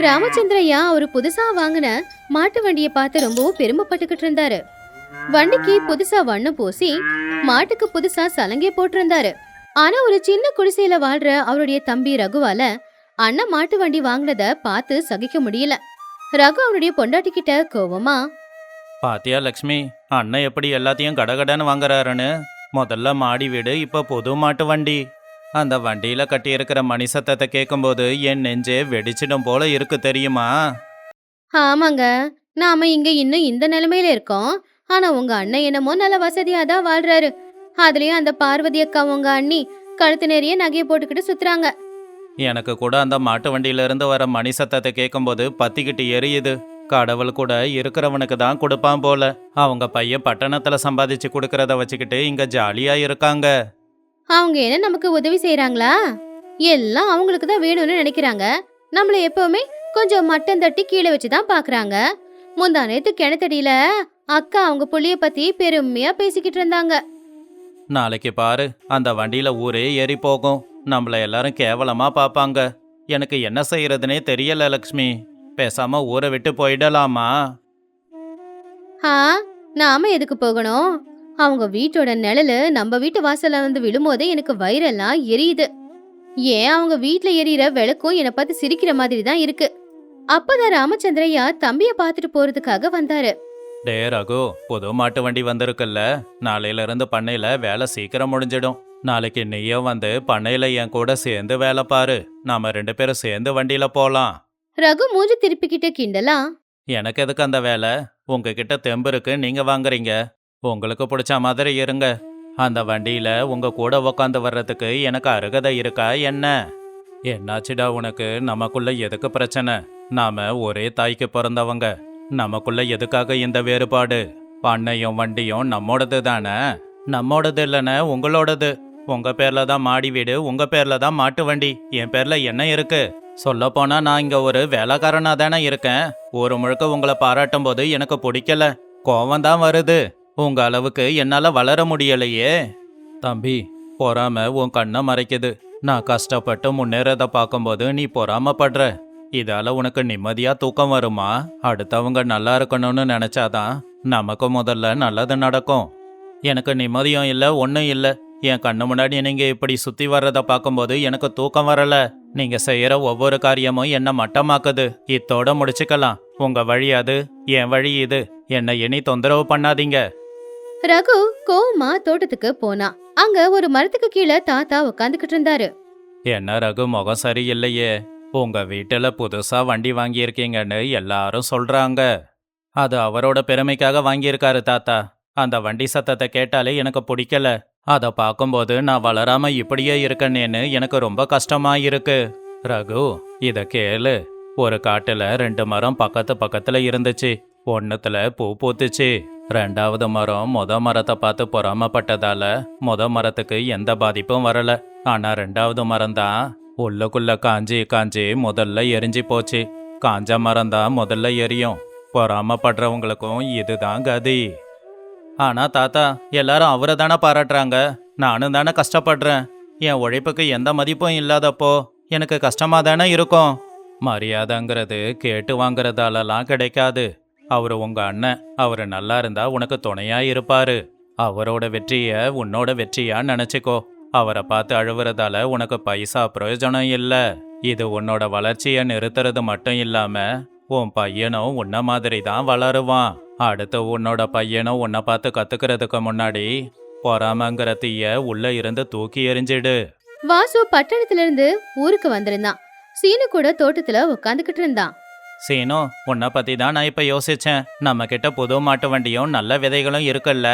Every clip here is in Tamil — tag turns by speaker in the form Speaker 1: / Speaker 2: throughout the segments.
Speaker 1: ராமச்சந்திரையா அவரு புதுசா வாங்கின மாட்டு வண்டியை பார்த்து ரொம்பவும் பெருமைப்பட்டுக்கிட்டு இருந்தாரு. வண்டிக்கு புதுசா வண்ணம் பூசி மாட்டுக்கு புதுசா சலங்கை போட்டிருந்தாரு. ஆனா ஒரு சின்ன குடிசையில வாழ்ற அவருடைய தம்பி ரகுவால அண்ணன் மாட்டு வண்டி வாங்கினத பார்த்து சகிக்க முடியல. ரகு அவனுடைய பொண்டாட்டி கிட்ட கோவமா,
Speaker 2: பாத்தியா லக்ஷ்மி, அண்ணன் எப்படி எல்லாத்தையும் கடகடன்னு வாங்குறாருன்னு. முதல்ல மாடி வீடு, இப்ப புது மாட்டு வண்டி. அந்த வண்டியில கட்டியிருக்கிற மணி சத்தத்தை கேட்கும்போது என் நெஞ்சே வெடிச்சிடும் போல இருக்கு தெரியுமா?
Speaker 1: ஆமாங்க, நாம இங்க இன்னும் இந்த நிலைமையில இருக்கோம். ஆனா உங்க அண்ணன் என்னமோ நல்ல வசதியா தான் வாழ்றாரு. அதுலயும் அந்த பார்வதி அக்கா உங்க அண்ணி கழுத்து நிறைய நகையை போட்டுக்கிட்டு சுத்துறாங்க.
Speaker 2: எனக்கு கூட அந்த மாட்டு வண்டியில இருந்து வர மணி சத்தத்தை கேட்கும்போது பத்திக்கிட்டு எரியுது. கடவுள் கூட இருக்கிறவனுக்கு தான் கொடுப்பான் போல. அவங்க பையன் பட்டணத்துல சம்பாதிச்சு கொடுக்கறத வச்சுக்கிட்டு இங்க ஜாலியா இருக்காங்க.
Speaker 1: அவங்க என்ன நமக்கு உதவி செய்யறாங்களா? எல்லாம் அவங்களுக்கு தான் வேணும்னு நினைக்கிறாங்க. நம்மள எப்பவுமே கொஞ்சம் மட்டம் தட்டி கீழே வச்சுதான் பாக்குறாங்க. முந்தா நேத்து கிணத்தடியில அக்கா அவங்க புள்ளிய பத்தி பெருமையா பேசிக்கிட்டு இருந்தாங்க.
Speaker 2: நாளைக்கு பாரு, அந்த வண்டியில ஊரே ஏறி போகும். நம்மள எல்லாரும் கேவலமா பார்ப்பாங்க. எனக்கு என்ன செய்யறதுனே தெரியல லக்ஷ்மி. பேசாம ஊரை விட்டு போயிடலாமா?
Speaker 1: ஆ, நாம எதுக்கு போகணும்? அவங்க வீட்டோட நிழலு நம்ம வீட்டு வாசல்ல வந்து விழும்போதே எனக்கு வயிறெல்லாம் எரியுது. ஏன் அவங்க வீட்ல எரியற விளக்கும் என்னை பார்த்து சிரிக்கிற மாதிரி தான் இருக்கு. அப்பதான் ராமச்சந்திரையா தம்பிய பாத்துட்டு போறதுக்காக வந்தாரு.
Speaker 2: டே ரகு, புது மாட்டு வண்டி வந்திருக்குல்ல. நாளையில இருந்து பண்ணையில வேலை சீக்கிரம் முடிஞ்சிடும். நாளைக்கு நீயும் வந்து பண்ணையில என் கூட சேர்ந்து வேலை பாரு. நாம 2 பேரும் சேர்ந்து வண்டியில போலாம்.
Speaker 1: ரகு மூஞ்சி திருப்பிக்கிட்டு கிண்டலா,
Speaker 2: எனக்கு எதுக்கு அந்த வேலை? உங்ககிட்ட தெம்பு இருக்கு, நீங்க வாங்குறீங்க. உங்களுக்கு பிடிச்ச மாதிரி இருங்க. அந்த வண்டியில உங்க கூட உக்காந்து வர்றதுக்கு எனக்கு அருகதை இருக்கா என்ன? என்னாச்சுடா உனக்கு? நமக்குள்ள எதுக்கு பிரச்சனை? நாம ஒரே தாய்க்கு பிறந்தவங்க. நமக்குள்ள எதுக்காக இந்த வேறுபாடு? பண்ணையும் வண்டியும் நம்மோடது தானே. நம்மோடது இல்லைன்னு உங்களோடது. உங்க பேர்ல தான் மாடி வீடு, உங்க பேர்ல தான் மாட்டு வண்டி. என் பேர்ல என்ன இருக்கு? சொல்ல போனா நான் இங்க ஒரு வேலைக்காரனா தானே இருக்கேன். ஒரு முழுக்க உங்களை பாராட்டும் போது எனக்கு பிடிக்கல, கோவம் தான் வருது. உங்க அளவுக்கு என்னால வளர முடியலையே. தம்பி, பொறாம உன் கண்ணை மறைக்குது. நான் கஷ்டப்பட்டு முன்னேறத பார்க்கும்போது நீ பொறாமப்படுற. இதால உனக்கு நிம்மதியா தூக்கம் வருமா? அடுத்தவங்க நல்லா இருக்கணும்னு நினைச்சாதான் நமக்கு முதல்ல நல்லது நடக்கும். எனக்கு நிம்மதியும் இல்லை, ஒன்றும் இல்லை. என் கண்ணு முன்னாடி நீங்க இப்படி சுத்தி வர்றத பார்க்கும்போது எனக்கு தூக்கம் வரல. நீங்க செய்யற ஒவ்வொரு காரியமும் என்ன மட்டமாக்குது. இத்தோட முடிச்சுக்கலாம். உங்க வழி அது, என் வழி இது. என்னை இனி தொந்தரவு பண்ணாதீங்க.
Speaker 1: ரகு கோவமா தோட்டத்துக்கு போனா. அங்க ஒரு மரத்துக்கு கீழே தாத்தா உட்காந்துக்கிட்டு இருந்தாரு.
Speaker 2: என்ன ரகு, முகம் சரியில்லையே. உங்க வீட்டுல புதுசா வண்டி வாங்கியிருக்கீங்கன்னு எல்லாரும் சொல்றாங்க. அது அவரோட பெருமைக்காக வாங்கியிருக்காரு தாத்தா. அந்த வண்டி சத்தத்தை கேட்டாலே எனக்கு பிடிக்கல. அதை பார்க்கும்போது நான் வளராம இப்படியே இருக்கேன்னு எனக்கு ரொம்ப கஷ்டமா இருக்கு. ரகு, இத கேளு. ஒரு காட்டுல 2 மரம் பக்கத்து பக்கத்துல இருந்துச்சு. ஒன்னுத்துல பூ பூத்துச்சு. 2வது மரம் மரத்தை பார்த்து பொறாமப்பட்டதால மரத்துக்கு எந்த பாதிப்பும் வரல. ஆனா 2வது மரம் தான் உள்ளுக்குள்ள காஞ்சி காஞ்சி முதல்ல எரிஞ்சு போச்சு. காஞ்ச மரம் தான் முதல்ல எரியும். பொறாமப்படுறவங்களுக்கும் இதுதான் கதி. ஆனா தாத்தா, எல்லாரும் அவரை தானே பாராட்டுறாங்க. நானும் தானே கஷ்டப்படுறேன். என் உழைப்புக்கு எந்த மதிப்பும் இல்லாதப்போ எனக்கு கஷ்டமா தானே இருக்கும். மரியாதைங்கிறது கேட்டு வாங்குறதாலலாம் கிடைக்காது. அவரு உங்க அண்ணன். அவரு நல்லா இருந்தா உனக்கு துணையா இருப்பாரு. அவரோட வெற்றிய உன்னோட வெற்றியா நினைச்சுக்கோ. அவரை பார்த்து அழுவுறதால உனக்கு பைசா பிரயோஜனம் இல்ல. இது உன்னோட வளர்ச்சியை நிறுத்துறது மட்டும் இல்லாம உன் பையனும் உன்ன மாதிரி தான் வளருவான். அடுத்து உன்னோட பையனும் உன்னை பார்த்து கத்துக்கிறதுக்கு முன்னாடி பொறாமங்கிற தீய உள்ள இருந்து தூக்கி எறிஞ்சிடு.
Speaker 1: வாசு பட்டணத்துல இருந்து ஊருக்கு வந்திருந்தான். சீனு கூட தோட்டத்துல உட்காந்துக்கிட்டு இருந்தான்.
Speaker 2: சீனு, உன்னை பத்தி தான் நான் இப்ப யோசிச்சேன். நம்ம கிட்ட புது மாட்டு வண்டியும் நல்ல விதைகளும் இருக்குல்ல.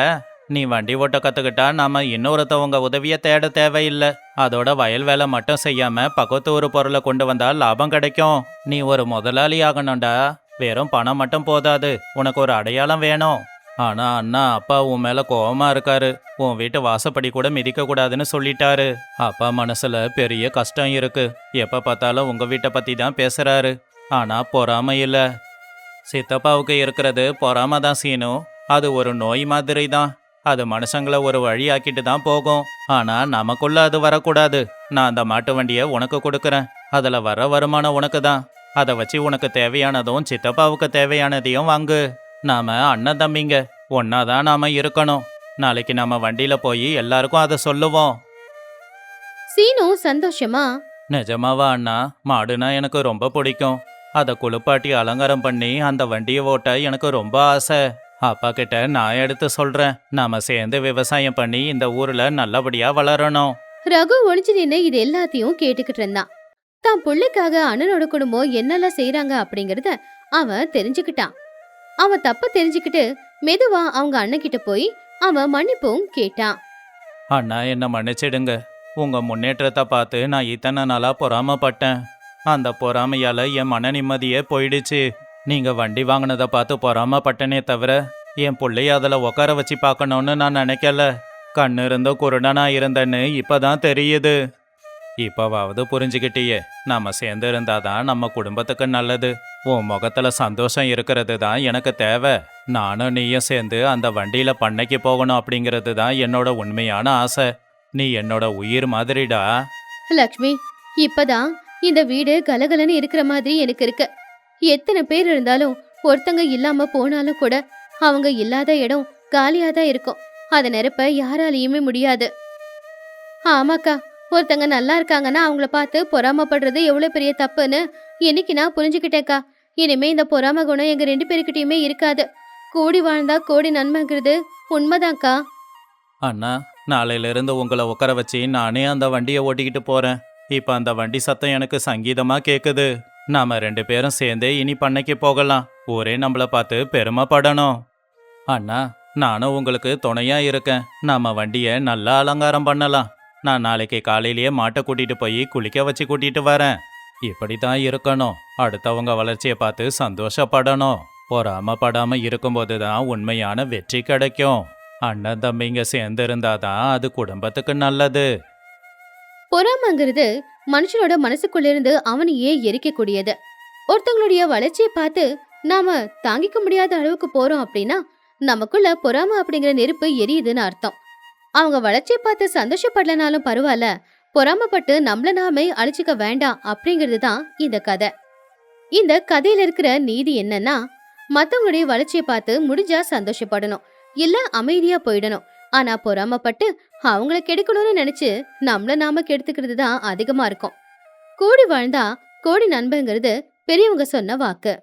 Speaker 2: நீ வண்டி ஓட்ட கத்துக்கிட்டா நாம இன்னொருத்தவங்க உதவிய தேட தேவையில்லை. அதோட வயல் வேலை மட்டும் செய்யாம பக்கத்து ஒரு பொருளை கொண்டு வந்தா லாபம் கிடைக்கும். நீ ஒரு முதலாளி ஆகணும்டா. வெறும் பணம் மட்டும் போதாது, உனக்கு ஒரு அடையாளம் வேணும். ஆனா அண்ணா, அப்பா உன் மேல கோவமா இருக்காரு. உன் வீட்டு வாசப்படி கூட மிதிக்க கூடாதுன்னு சொல்லிட்டாரு. அப்பா மனசுல பெரிய கஷ்டம் இருக்கு. எப்ப பார்த்தாலும் உங்க வீட்டை பத்தி தான் பேசுறாரு. ஆனா பொறாம இல்ல. சித்தப்பாவுக்கு இருக்கிறது பொறாம தான் சீனு. அது ஒரு நோய் மாதிரி தான். அது மனுஷங்களை ஒரு வழியாக்கிட்டு தான் போகும். ஆனா நமக்குள்ள அது வரக்கூடாது. நான் அந்த மாட்டு வண்டியை உனக்கு கொடுக்கறேன். அதுல வர வருமானம் உனக்கு தான். அதை வச்சு உனக்கு தேவையானதும் சித்தப்பாவுக்கு தேவையானதையும் வாங்கு. நாம அண்ணன் தம்பிங்க, ஒன்னாதான் நாம இருக்கணும். நாளைக்கு நாம வண்டியில போய் எல்லாருக்கும் அதை சொல்லுவோம்.
Speaker 1: சீனு சந்தோஷமா,
Speaker 2: நிஜமாவா அண்ணா? மாடுனா எனக்கு ரொம்ப பிடிக்கும். அதை குளிப்பாட்டி அலங்காரம் பண்ணி அந்த வண்டியை ஓட்ட எனக்கு ரொம்ப ஆசை. அப்பா கிட்ட நான் எடுத்து சொல்றேன். நாம சேர்ந்து விவசாயம் பண்ணி இந்த ஊர்ல நல்லபடியா வளரணும்.
Speaker 1: ரகு ஒளிஞ்சு நின்னு இது எல்லாத்தையும் கேட்டுக்கிட்டு இருந்தான். தான் புள்ளைக்காக அண்ணனோட குடும்பம் என்னெல்லாம் செய்யறாங்க அப்படிங்கறத அவன் தெரிஞ்சுக்கிட்டான். அவன் தப்ப தெரிஞ்சுக்கிட்டு மெதுவா அவங்க அண்ணன் கிட்ட போய் அவன் மன்னிப்பும் கேட்டான்.
Speaker 2: அண்ணா, என்ன மன்னிச்சிடுங்க. உங்க முன்னேற்றத்தை பார்த்து நான் இத்தனை நாளா பொறாமப்பட்டேன். அந்த பொறாமையால என் மன நிம்மதியே போயிடுச்சு. நீங்க வண்டி வாங்கினதை பார்த்து பொறாமப்பட்டனே தவிர என் பிள்ளைய அதில் உட்கார வச்சு பார்க்கணும்னு நான் நினைக்கல. கண்ணு இருந்தோ குருடனா இருந்தேன்னு இப்பதான் தெரியுது. இப்பவாவது புரிஞ்சுக்கிட்டியே. நாம சேர்ந்து இருந்தாதான் நம்ம குடும்பத்துக்கு நல்லது. உன் முகத்துல சந்தோஷம் இருக்கிறது தான் எனக்கு தேவை. நானும் நீயும் சேர்ந்து அந்த வண்டியில பண்ணைக்கு போகணும் அப்படிங்கிறது தான் என்னோட உண்மையான ஆசை. நீ என்னோட உயிர் மாதிரிடா.
Speaker 1: லக்ஷ்மி, இப்பதான் இந்த வீடு கலகலன்னு இருக்கிற மாதிரி எனக்கு இருக்கு. எத்தனை பேர் இருந்தாலும் ஒருத்தங்க இல்லாம போனாலும் கூட அவங்க இல்லாத இடம் காலியாதான் இருக்கும். அதை நிரப்ப யாராலையுமே முடியாது. ஆமாக்கா, ஒருத்தங்க நல்லா இருக்காங்கன்னா அவங்கள பார்த்து பொறாமப்படுறது எவ்வளவு பெரிய தப்புன்னு இன்னைக்கு நான் புரிஞ்சுக்கிட்டேக்கா. இனிமே இந்த பொறாம குணம் எங்க 2 பேருக்கிட்டயுமே இருக்காது. கூடி வாழ்ந்தா கோடி நன்மைங்கிறது உண்மைதான்க்கா.
Speaker 2: அண்ணா, நாளையிலிருந்து உங்களை உட்கார வச்சு நானே அந்த வண்டியை ஓட்டிக்கிட்டு போறேன். இப்ப அந்த வண்டி சத்தம் எனக்கு சங்கீதமா கேக்குது. நாம 2 பேரும் சேர்ந்தே இனி பண்ணைக்கு போகலாம். ஊரே நம்மள பார்த்து பெருமைப்படணும். அண்ணா, நானும் உங்களுக்கு துணையா இருக்கேன். நாம வண்டியை நல்லா அலங்காரம் பண்ணலாம். நான் நாளைக்கு காலையிலேயே மாட்டை கூட்டிட்டு போய் குளிக்க வச்சு கூட்டிட்டு வரேன். இப்படித்தான் இருக்கணும். அடுத்தவங்க வளர்ச்சியை பார்த்து சந்தோஷப்படணும். பொறாமப்படாம இருக்கும்போது தான் உண்மையான வெற்றி கிடைக்கும். அண்ணன் தம்பிங்க சேர்ந்து இருந்தாதான் அது குடும்பத்துக்கு நல்லது.
Speaker 1: பொறாமைங்கிறது மனுஷனோட மனசுக்குள்ள இருந்து அவனையே எரிக்கக்கூடியது. ஒருத்தங்களுடைய வளர்ச்சியை பார்த்து நாம தாங்கிக்க முடியாத அளவுக்கு போறோம் அப்படின்னா நமக்குள்ள பொறாமை அப்படிங்கிற நெருப்பு எரியுதுன்னு அர்த்தம். அவங்க வளர்ச்சியை பார்த்து சந்தோஷப்படலனாலும் பரவாயில்ல, பொறாமப்பட்டு நம்மள நாமே அழிச்சுக்க வேண்டாம் அப்படிங்கிறது தான் இந்த கதை. இந்த கதையில இருக்கிற நீதி என்னன்னா, மத்தவங்களுடைய வளர்ச்சியை பார்த்து முடிஞ்சா சந்தோஷப்படணும், இல்ல அமைதியா போயிடணும். ஆனா பொறாமப்பட்டு அவங்கள கெடுக்கணும்னு நினைச்சு நம்மள நாம கெடுத்துக்கிறது தான் அதிகமா இருக்கும். கூடி வாழ்ந்தா கோடி நண்பங்கிறது பெரியவங்க சொன்ன வாக்கு.